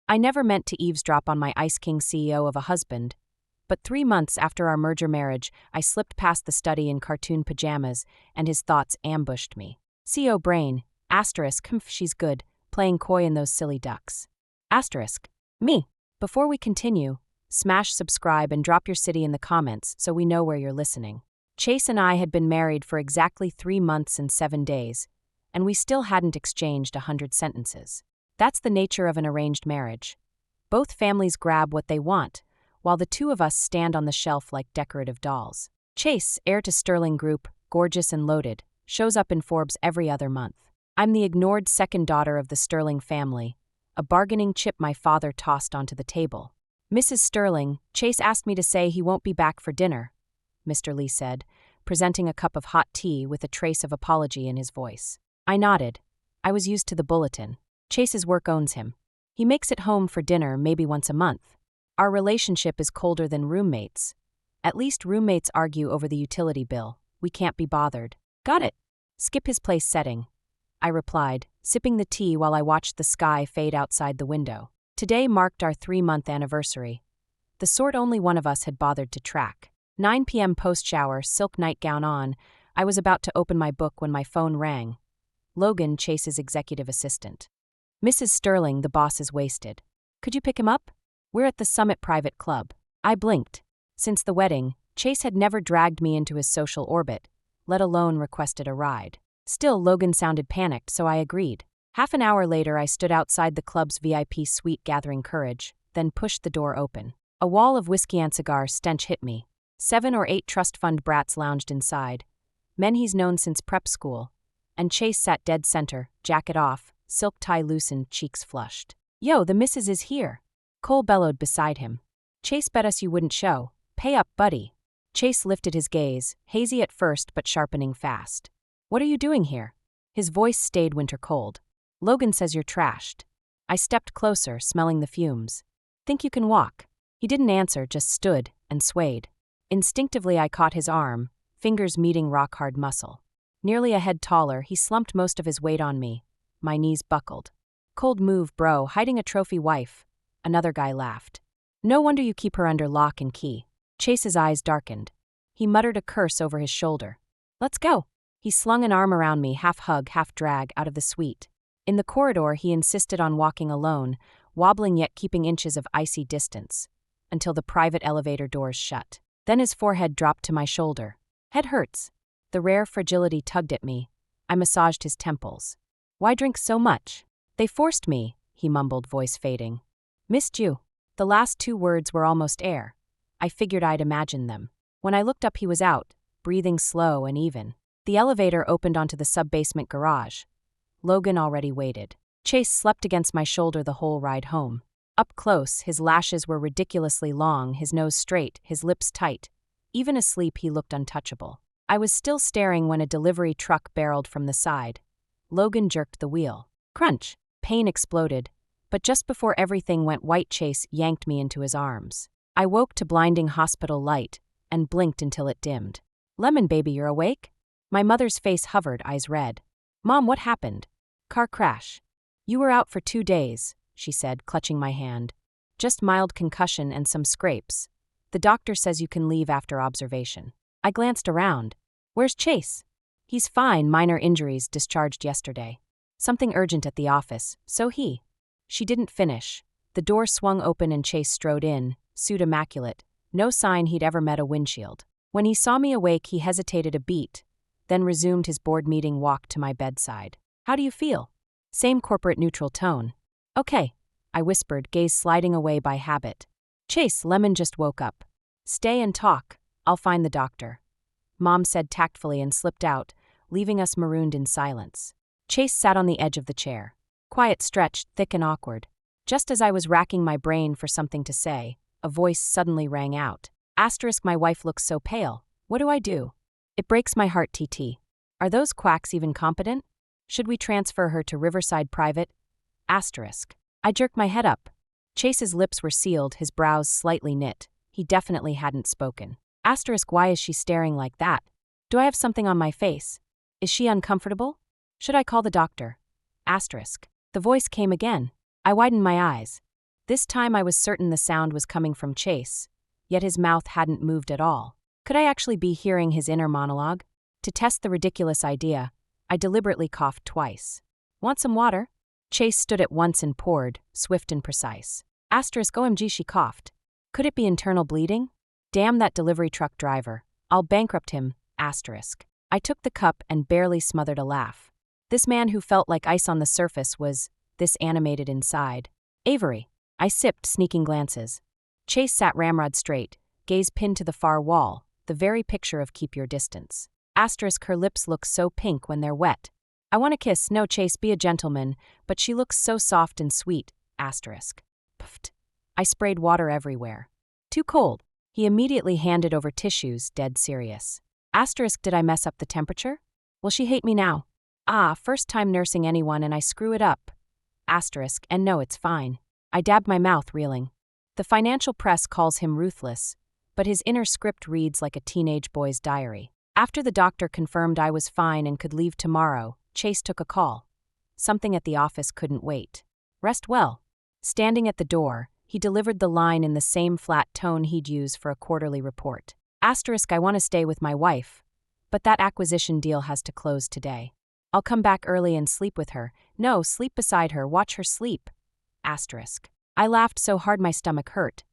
I never meant to eavesdrop on my Ice King CEO of a husband, but 3 months after our merger marriage, I slipped past the study in cartoon pajamas, and his thoughts ambushed me. CEO brain, asterisk, she's good, playing coy in those silly ducks. Asterisk, me. Before we continue, smash subscribe and drop your city in the comments so we know where you're listening. Chase and I had been married for exactly 3 months and 7 days, and we still hadn't exchanged 100 sentences. That's the nature of an arranged marriage. Both families grab what they want, while the two of us stand on the shelf like decorative dolls. Chase, heir to Sterling Group, gorgeous and loaded, shows up in Forbes every other month. I'm the ignored second daughter of the Sterling family, a bargaining chip my father tossed onto the table. Mrs. Sterling, Chase asked me to say he won't be back for dinner, Mr. Lee said, presenting a cup of hot tea with a trace of apology in his voice. I nodded. I was used to the bulletin. Chase's work owns him. He makes it home for dinner maybe once a month. Our relationship is colder than roommates. At least roommates argue over the utility bill. We can't be bothered. Got it. Skip his place setting, I replied, sipping the tea while I watched the sky fade outside the window. Today marked our 3-month anniversary. The sort only one of us had bothered to track. 9 p.m. post-shower, silk nightgown on, I was about to open my book when my phone rang. Logan, Chase's executive assistant. Mrs. Sterling, the boss is wasted. Could you pick him up? We're at the Summit Private Club. I blinked. Since the wedding, Chase had never dragged me into his social orbit, let alone requested a ride. Still, Logan sounded panicked, so I agreed. Half an hour later, I stood outside the club's VIP suite gathering courage, then pushed the door open. A wall of whiskey and cigar stench hit me. 7 or 8 trust fund brats lounged inside, men he's known since prep school, and Chase sat dead center, jacket off, silk tie loosened, cheeks flushed. Yo, the missus is here. Cole bellowed beside him. Chase bet us you wouldn't show. Pay up, buddy. Chase lifted his gaze, hazy at first but sharpening fast. What are you doing here? His voice stayed winter cold. Logan says you're trashed. I stepped closer, smelling the fumes. Think you can walk? He didn't answer, just stood and swayed. Instinctively I caught his arm, fingers meeting rock-hard muscle. Nearly a head taller, he slumped most of his weight on me. My knees buckled. Cold move, bro, hiding a trophy wife. Another guy laughed. No wonder you keep her under lock and key. Chase's eyes darkened. He muttered a curse over his shoulder. Let's go. He slung an arm around me, half hug, half drag, out of the suite. In the corridor, he insisted on walking alone, wobbling yet keeping inches of icy distance, until the private elevator doors shut. Then his forehead dropped to my shoulder. Head hurts. The rare fragility tugged at me. I massaged his temples. Why drink so much? They forced me, he mumbled, voice fading. Missed you. The last 2 words were almost air. I figured I'd imagine them. When I looked up, he was out, breathing slow and even. The elevator opened onto the sub-basement garage. Logan already waited. Chase slept against my shoulder the whole ride home. Up close, his lashes were ridiculously long, his nose straight, his lips tight. Even asleep, he looked untouchable. I was still staring when a delivery truck barreled from the side. Logan jerked the wheel. Crunch! Pain exploded, but just before everything went white, Chase yanked me into his arms. I woke to blinding hospital light and blinked until it dimmed. Lemon baby, you're awake? My mother's face hovered, eyes red. Mom, what happened? Car crash. You were out for 2 days, she said, clutching my hand. Just mild concussion and some scrapes. The doctor says you can leave after observation. I glanced around. Where's Chase? He's fine, minor injuries, discharged yesterday. Something urgent at the office, so he. She didn't finish. The door swung open and Chase strode in, suit immaculate, no sign he'd ever met a windshield. When he saw me awake, he hesitated a beat, then resumed his board meeting walk to my bedside. How do you feel? Same corporate neutral tone. Okay, I whispered, gaze sliding away by habit. Chase, Lemon just woke up. Stay and talk. I'll find the doctor. Mom said tactfully and slipped out, leaving us marooned in silence. Chase sat on the edge of the chair. Quiet, stretched, thick and awkward. Just as I was racking my brain for something to say, a voice suddenly rang out. Asterisk, my wife looks so pale. What do I do? It breaks my heart, TT. Are those quacks even competent? Should we transfer her to Riverside Private? Asterisk. I jerked my head up. Chase's lips were sealed, his brows slightly knit. He definitely hadn't spoken. Asterisk, why is she staring like that? Do I have something on my face? Is she uncomfortable? Should I call the doctor? Asterisk. The voice came again. I widened my eyes. This time I was certain the sound was coming from Chase, yet his mouth hadn't moved at all. Could I actually be hearing his inner monologue? To test the ridiculous idea, I deliberately coughed twice. Want some water? Chase stood at once and poured, swift and precise. OMG, she coughed. Could it be internal bleeding? Damn that delivery truck driver. I'll bankrupt him, I took the cup and barely smothered a laugh. This man who felt like ice on the surface was this animated inside. Avery. I sipped, sneaking glances. Chase sat ramrod straight, gaze pinned to the far wall, the very picture of keep your distance. Her lips look so pink when they're wet. I want to kiss, no Chase, be a gentleman, but she looks so soft and sweet, Puffed. I sprayed water everywhere. Too cold. He immediately handed over tissues, dead serious. Did I mess up the temperature? Will she hate me now? First time nursing anyone and I screw it up. And no, it's fine. I dabbed my mouth, reeling. The financial press calls him ruthless, but his inner script reads like a teenage boy's diary. After the doctor confirmed I was fine and could leave tomorrow, Chase took a call. Something at the office couldn't wait. Rest well. Standing at the door, he delivered the line in the same flat tone he'd use for a quarterly report. I want to stay with my wife, but that acquisition deal has to close today. I'll come back early and sleep with her. No, sleep beside her, watch her sleep. I laughed so hard my stomach hurt.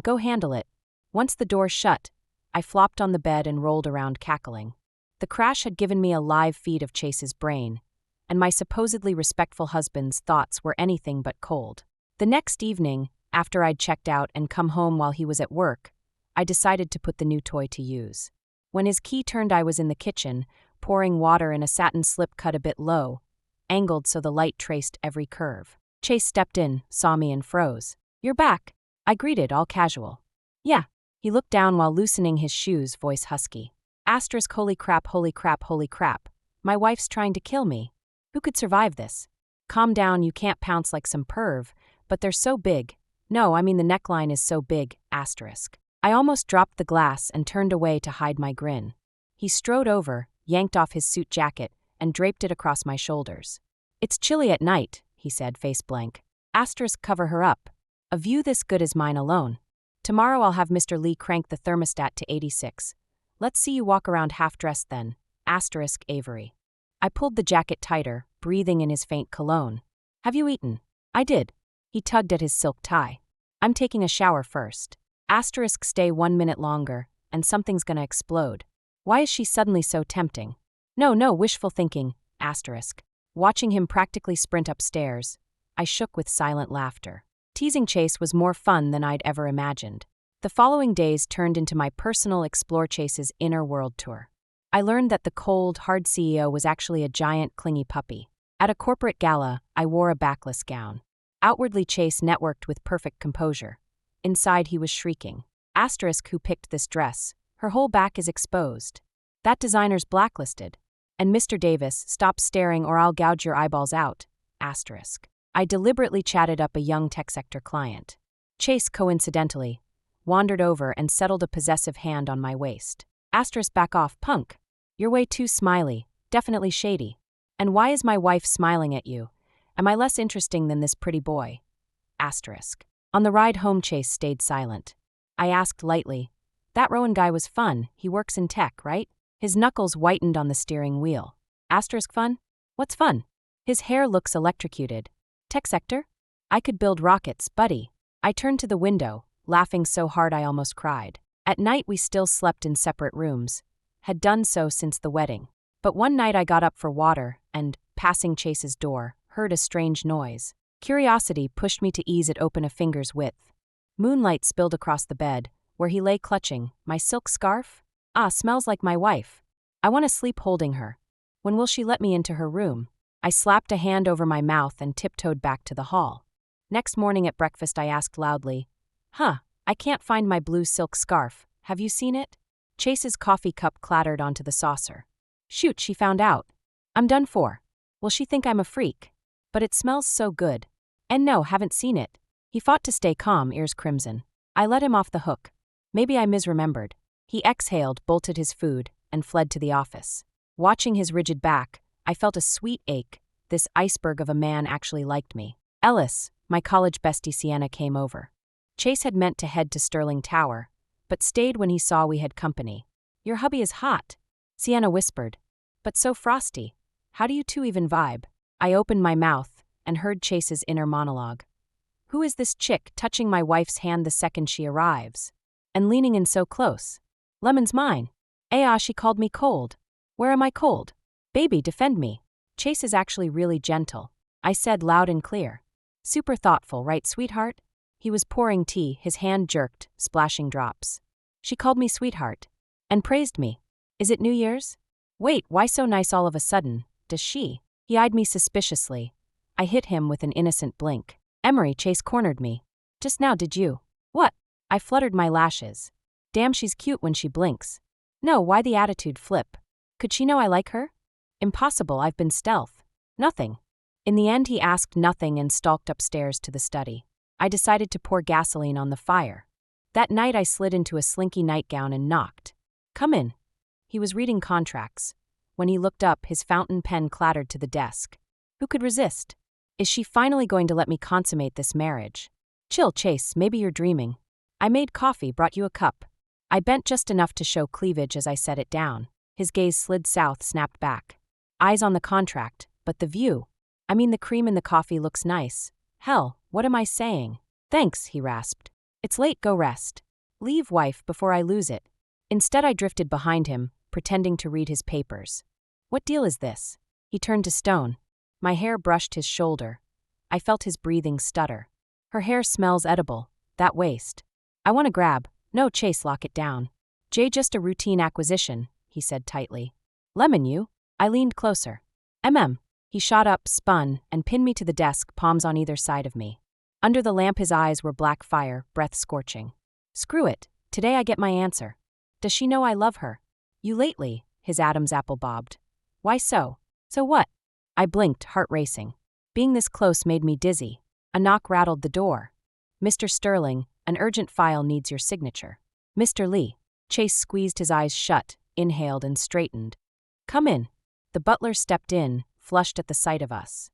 Go handle it. Once the door shut, I flopped on the bed and rolled around cackling. The crash had given me a live feed of Chase's brain, and my supposedly respectful husband's thoughts were anything but cold. The next evening, after I'd checked out and come home while he was at work, I decided to put the new toy to use. When his key turned, I was in the kitchen, pouring water in a satin slip cut a bit low, angled so the light traced every curve. Chase stepped in, saw me and froze. You're back, I greeted, all casual. Yeah. He looked down while loosening his shoes, voice husky. Holy crap, holy crap, holy crap. My wife's trying to kill me. Who could survive this? Calm down, you can't pounce like some perv, but they're so big. No, I mean the neckline is so big, I almost dropped the glass and turned away to hide my grin. He strode over, yanked off his suit jacket, and draped it across my shoulders. It's chilly at night, he said, face blank. Cover her up. A view this good is mine alone. Tomorrow I'll have Mr. Lee crank the thermostat to 86. Let's see you walk around half-dressed then. Avery. I pulled the jacket tighter, breathing in his faint cologne. Have you eaten? I did. He tugged at his silk tie. I'm taking a shower first. Stay 1 minute longer, and something's gonna explode. Why is she suddenly so tempting? No, wishful thinking, Watching him practically sprint upstairs, I shook with silent laughter. Teasing Chase was more fun than I'd ever imagined. The following days turned into my personal Explore Chase's inner world tour. I learned that the cold, hard CEO was actually a giant, clingy puppy. At a corporate gala, I wore a backless gown. Outwardly, Chase networked with perfect composure. Inside, he was shrieking. Who picked this dress? Her whole back is exposed. That designer's blacklisted. And Mr. Davis, stop staring or I'll gouge your eyeballs out. I deliberately chatted up a young tech sector client. Chase, coincidentally, wandered over and settled a possessive hand on my waist. Back off, punk. You're way too smiley, definitely shady. And why is my wife smiling at you? Am I less interesting than this pretty boy? On the ride home, Chase stayed silent. I asked lightly, that Rowan guy was fun, he works in tech, right? His knuckles whitened on the steering wheel. Fun? What's fun? His hair looks electrocuted. Tech sector? I could build rockets, buddy. I turned to the window, laughing so hard I almost cried. At night we still slept in separate rooms, had done so since the wedding. But one night I got up for water and, passing Chase's door, heard a strange noise. Curiosity pushed me to ease it open a finger's width. Moonlight spilled across the bed, where he lay clutching my silk scarf. Smells like my wife. I want to sleep holding her. When will she let me into her room? I slapped a hand over my mouth and tiptoed back to the hall. Next morning at breakfast I asked loudly, I can't find my blue silk scarf. Have you seen it? Chase's coffee cup clattered onto the saucer. Shoot, she found out. I'm done for. Will she think I'm a freak? But it smells so good. And no, haven't seen it. He fought to stay calm, ears crimson. I let him off the hook. Maybe I misremembered. He exhaled, bolted his food, and fled to the office. Watching his rigid back, I felt a sweet ache. This iceberg of a man actually liked me. Ellis, My college bestie Sienna came over. Chase had meant to head to Sterling Tower, but stayed when he saw we had company. Your hubby is hot, Sienna whispered. But so frosty. How do you two even vibe? I opened my mouth and heard Chase's inner monologue. Who is this chick touching my wife's hand the second she arrives? And leaning in so close. Lemon's mine. She called me cold. Where am I cold? Baby, defend me. Chase is actually really gentle, I said loud and clear. Super thoughtful, right, sweetheart? He was pouring tea, his hand jerked, splashing drops. She called me sweetheart. And praised me. Is it New Year's? Wait, why so nice all of a sudden? Does she? He eyed me suspiciously. I hit him with an innocent blink. Emery, Chase cornered me. Just now, did you? What? I fluttered my lashes. Damn, she's cute when she blinks. No, why the attitude flip? Could she know I like her? Impossible, I've been stealth. Nothing. In the end, he asked nothing and stalked upstairs to the study. I decided to pour gasoline on the fire. That night, I slid into a slinky nightgown and knocked. Come in. He was reading contracts. When he looked up, his fountain pen clattered to the desk. Who could resist? Is she finally going to let me consummate this marriage? Chill, Chase, maybe you're dreaming. I made coffee, brought you a cup. I bent just enough to show cleavage as I set it down. His gaze slid south, snapped back. Eyes on the contract, but the view. I mean, the cream in the coffee looks nice. Hell, what am I saying? Thanks, he rasped. It's late, go rest. Leave, wife, before I lose it. Instead, I drifted behind him, pretending to read his papers. What deal is this? He turned to stone. My hair brushed his shoulder. I felt his breathing stutter. Her hair smells edible. That waste. I want to grab. No, Chase, lock it down. Jay, just a routine acquisition, he said tightly. Lemon, you? I leaned closer. He shot up, spun, and pinned me to the desk, palms on either side of me. Under the lamp, his eyes were black fire, breath scorching. Screw it. Today I get my answer. Does she know I love her? You lately, his Adam's apple bobbed. Why so? So what? I blinked, heart racing. Being this close made me dizzy. A knock rattled the door. Mr. Sterling, an urgent file needs your signature. Mr. Lee. Chase squeezed his eyes shut, inhaled and straightened. Come in. The butler stepped in, flushed at the sight of us.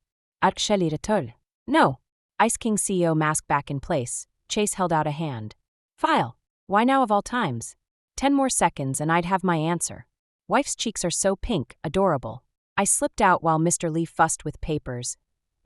No. Ice King CEO mask back in place. Chase held out a hand. File. Why now of all times? 10 more seconds and I'd have my answer. Wife's cheeks are so pink, adorable. I slipped out while Mr. Lee fussed with papers,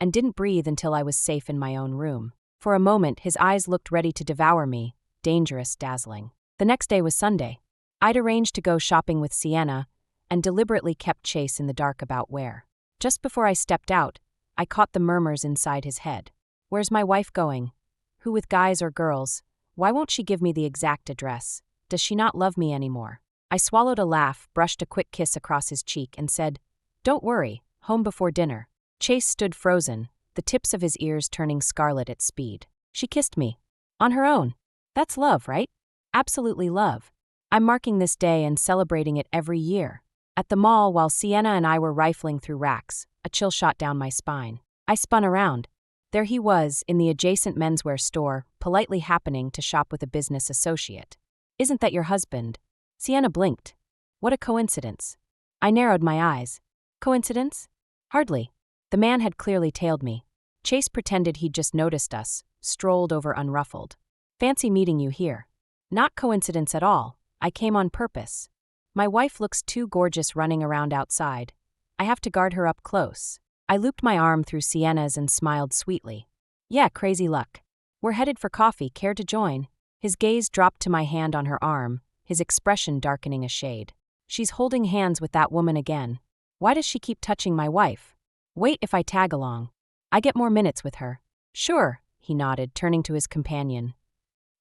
and didn't breathe until I was safe in my own room. For a moment, his eyes looked ready to devour me, dangerous, dazzling. The next day was Sunday. I'd arranged to go shopping with Sienna, and deliberately kept Chase in the dark about where. Just before I stepped out, I caught the murmurs inside his head. Where's my wife going? Who with guys or girls? Why won't she give me the exact address? Does she not love me anymore? I swallowed a laugh, brushed a quick kiss across his cheek, and said, Don't worry, home before dinner. Chase stood frozen, the tips of his ears turning scarlet at speed. She kissed me. On her own. That's love, right? Absolutely love. I'm marking this day and celebrating it every year. At the mall, while Sienna and I were rifling through racks, a chill shot down my spine. I spun around. There he was, in the adjacent menswear store, politely happening to shop with a business associate. Isn't that your husband? Sienna blinked. What a coincidence. I narrowed my eyes. Coincidence? Hardly. The man had clearly tailed me. Chase pretended he'd just noticed us, strolled over unruffled. Fancy meeting you here. Not coincidence at all. I came on purpose. My wife looks too gorgeous running around outside. I have to guard her up close. I looped my arm through Sienna's and smiled sweetly. Yeah, crazy luck. We're headed for coffee, care to join? His gaze dropped to my hand on her arm, his expression darkening a shade. She's holding hands with that woman again. Why does she keep touching my wife? Wait if I tag along. I get more minutes with her. Sure, he nodded, turning to his companion.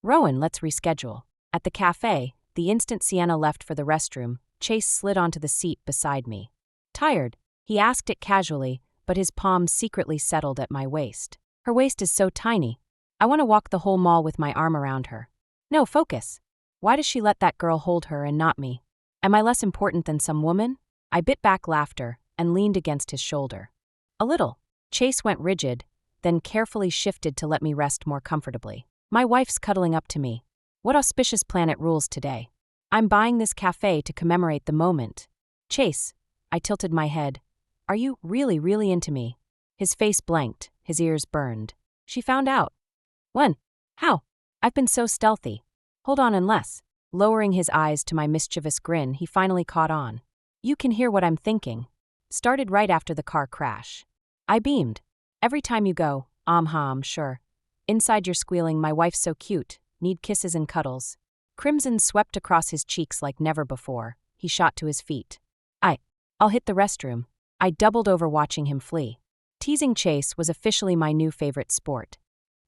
Rowan, let's reschedule. At the cafe, the instant Sienna left for the restroom, Chase slid onto the seat beside me. Tired? He asked it casually, but his palms secretly settled at my waist. Her waist is so tiny. I want to walk the whole mall with my arm around her. No, focus. Why does she let that girl hold her and not me? Am I less important than some woman? I bit back laughter and leaned against his shoulder. A little. Chase went rigid, then carefully shifted to let me rest more comfortably. My wife's cuddling up to me. What auspicious planet rules today? I'm buying this cafe to commemorate the moment. Chase. I tilted my head. Are you really into me? His face blanked, his ears burned. She found out. When? How? I've been so stealthy. Hold on unless. Lowering his eyes to my mischievous grin, he finally caught on. You can hear what I'm thinking. Started right after the car crash. I beamed. Every time you go, sure. Inside you're squealing, my wife's so cute, need kisses and cuddles. Crimson swept across his cheeks like never before. He shot to his feet. I'll hit the restroom. I doubled over watching him flee. Teasing Chase was officially my new favorite sport.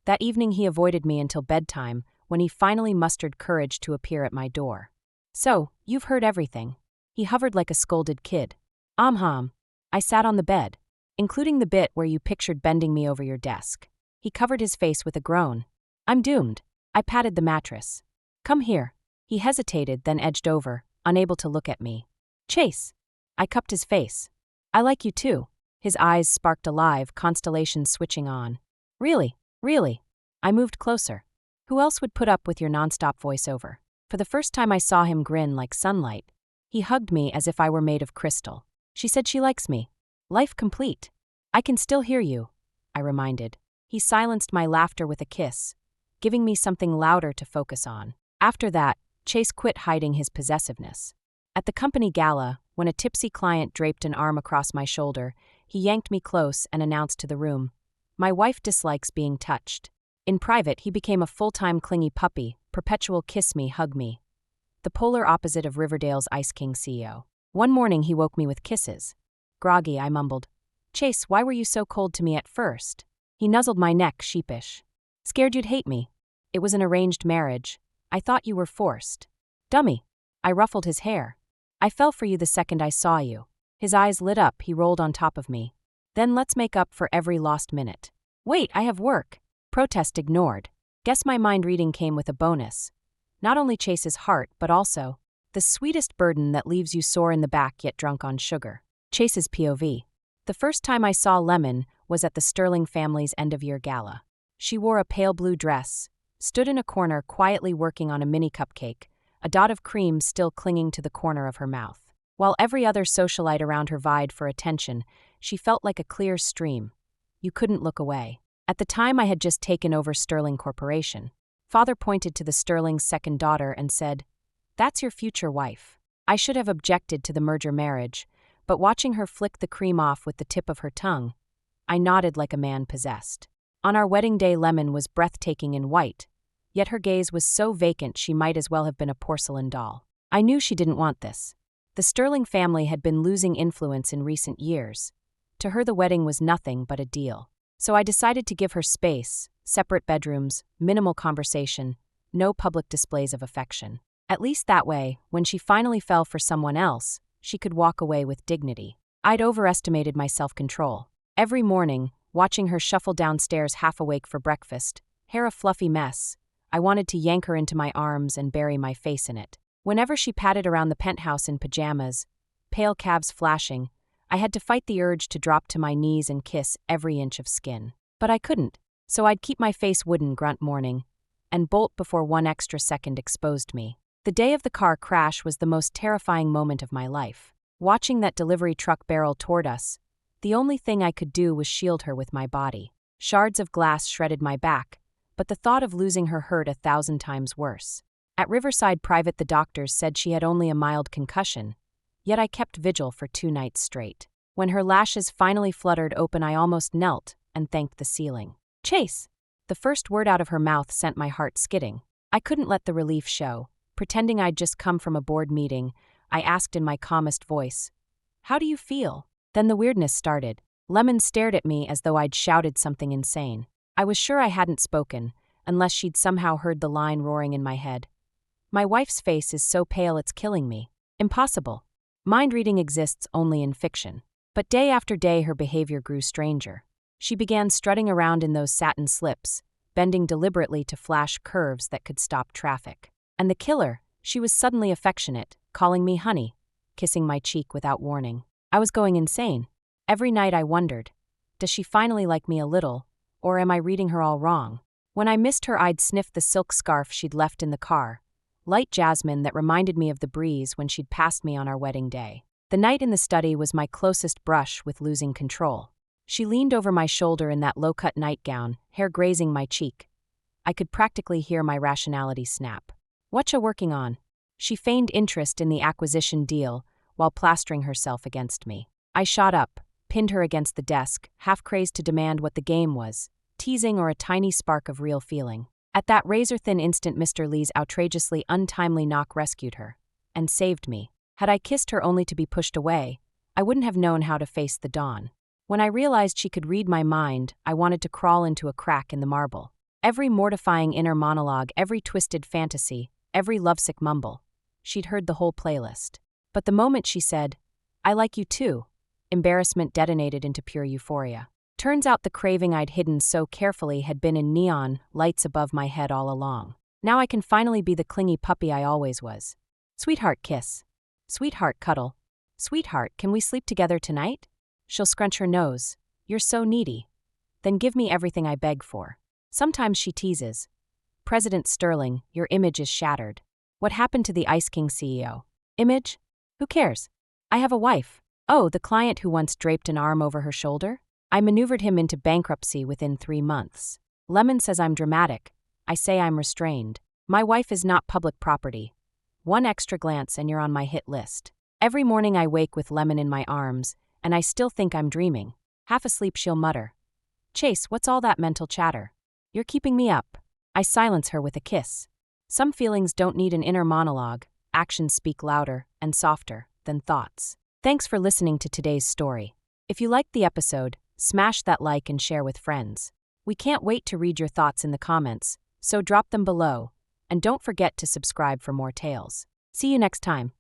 That evening he avoided me until bedtime, when he finally mustered courage to appear at my door. So, you've heard everything. He hovered like a scolded kid. I sat on the bed, including the bit where you pictured bending me over your desk. He covered his face with a groan. I'm doomed. I patted the mattress. Come here. He hesitated, then edged over, unable to look at me. Chase. I cupped his face. I like you too. His eyes sparked alive, constellations switching on. Really? I moved closer. Who else would put up with your nonstop voiceover? For the first time I saw him grin like sunlight. He hugged me as if I were made of crystal. She said she likes me. Life complete. I can still hear you, I reminded. He silenced my laughter with a kiss, giving me something louder to focus on. After that, Chase quit hiding his possessiveness. At the company gala, when a tipsy client draped an arm across my shoulder, he yanked me close and announced to the room, "My wife dislikes being touched." In private, he became a full-time clingy puppy, perpetual kiss me, hug me. The polar opposite of Riverdale's Ice King CEO. One morning he woke me with kisses. Groggy, I mumbled. Chase, why were you so cold to me at first? He nuzzled my neck, sheepish. Scared you'd hate me. It was an arranged marriage. I thought you were forced. Dummy. I ruffled his hair. I fell for you the second I saw you. His eyes lit up, he rolled on top of me. Then let's make up for every lost minute. Wait, I have work. Protest ignored. Guess my mind reading came with a bonus. Not only Chase's heart, but also the sweetest burden that leaves you sore in the back yet drunk on sugar. Chase's POV. The first time I saw Lemon was at the Sterling family's end-of-year gala. She wore a pale blue dress, stood in a corner quietly working on a mini cupcake, a dot of cream still clinging to the corner of her mouth. While every other socialite around her vied for attention, she felt like a clear stream. You couldn't look away. At the time, I had just taken over Sterling Corporation. Father pointed to the Sterling's second daughter and said, "That's your future wife." I should have objected to the merger marriage, but watching her flick the cream off with the tip of her tongue, I nodded like a man possessed. On our wedding day, Lemon was breathtaking in white, yet her gaze was so vacant she might as well have been a porcelain doll. I knew she didn't want this. The Sterling family had been losing influence in recent years. To her, the wedding was nothing but a deal. So I decided to give her space, separate bedrooms, minimal conversation, no public displays of affection. At least that way, when she finally fell for someone else, she could walk away with dignity. I'd overestimated my self-control. Every morning, watching her shuffle downstairs half awake for breakfast, hair a fluffy mess, I wanted to yank her into my arms and bury my face in it. Whenever she padded around the penthouse in pajamas, pale calves flashing, I had to fight the urge to drop to my knees and kiss every inch of skin. But I couldn't, so I'd keep my face wooden grunt morning, and bolt before one extra second exposed me. The day of the car crash was the most terrifying moment of my life. Watching that delivery truck barrel toward us, the only thing I could do was shield her with my body. Shards of glass shredded my back, but the thought of losing her hurt 1,000 times worse. At Riverside Private, the doctors said she had only a mild concussion, yet I kept vigil for 2 nights straight. When her lashes finally fluttered open, I almost knelt and thanked the ceiling. Chase! The first word out of her mouth sent my heart skidding. I couldn't let the relief show. Pretending I'd just come from a board meeting, I asked in my calmest voice, "How do you feel?" Then the weirdness started. Lemon stared at me as though I'd shouted something insane. I was sure I hadn't spoken, unless she'd somehow heard the line roaring in my head. "My wife's face is so pale it's killing me." Impossible. Mind reading exists only in fiction. But day after day her behavior grew stranger. She began strutting around in those satin slips, bending deliberately to flash curves that could stop traffic. And the killer, she was suddenly affectionate, calling me honey, kissing my cheek without warning. I was going insane. Every night I wondered, does she finally like me a little, or am I reading her all wrong? When I missed her, I'd sniff the silk scarf she'd left in the car, light jasmine that reminded me of the breeze when she'd passed me on our wedding day. The night in the study was my closest brush with losing control. She leaned over my shoulder in that low-cut nightgown, hair grazing my cheek. I could practically hear my rationality snap. "Whatcha working on?" She feigned interest in the acquisition deal while plastering herself against me. I shot up, pinned her against the desk, half-crazed to demand what the game was, teasing or a tiny spark of real feeling. At that razor-thin instant, Mr. Lee's outrageously untimely knock rescued her and saved me. Had I kissed her only to be pushed away, I wouldn't have known how to face the dawn. When I realized she could read my mind, I wanted to crawl into a crack in the marble. Every mortifying inner monologue, every twisted fantasy, every lovesick mumble. She'd heard the whole playlist. But the moment she said, "I like you too," embarrassment detonated into pure euphoria. Turns out the craving I'd hidden so carefully had been in neon lights above my head all along. Now I can finally be the clingy puppy I always was. Sweetheart kiss. Sweetheart cuddle. Sweetheart, can we sleep together tonight? She'll scrunch her nose. "You're so needy." Then give me everything I beg for. Sometimes she teases. "President Sterling, your image is shattered." What happened to the Ice King CEO? Image? Who cares? I have a wife. Oh, the client who once draped an arm over her shoulder? I maneuvered him into bankruptcy within 3 months. Lemon says I'm dramatic. I say I'm restrained. My wife is not public property. One extra glance and you're on my hit list. Every morning I wake with Lemon in my arms, and I still think I'm dreaming. Half asleep she'll mutter, "Chase, what's all that mental chatter? You're keeping me up." I silence her with a kiss. Some feelings don't need an inner monologue. Actions speak louder and softer than thoughts. Thanks for listening to today's story. If you liked the episode, smash that like and share with friends. We can't wait to read your thoughts in the comments, so drop them below, and don't forget to subscribe for more tales. See you next time.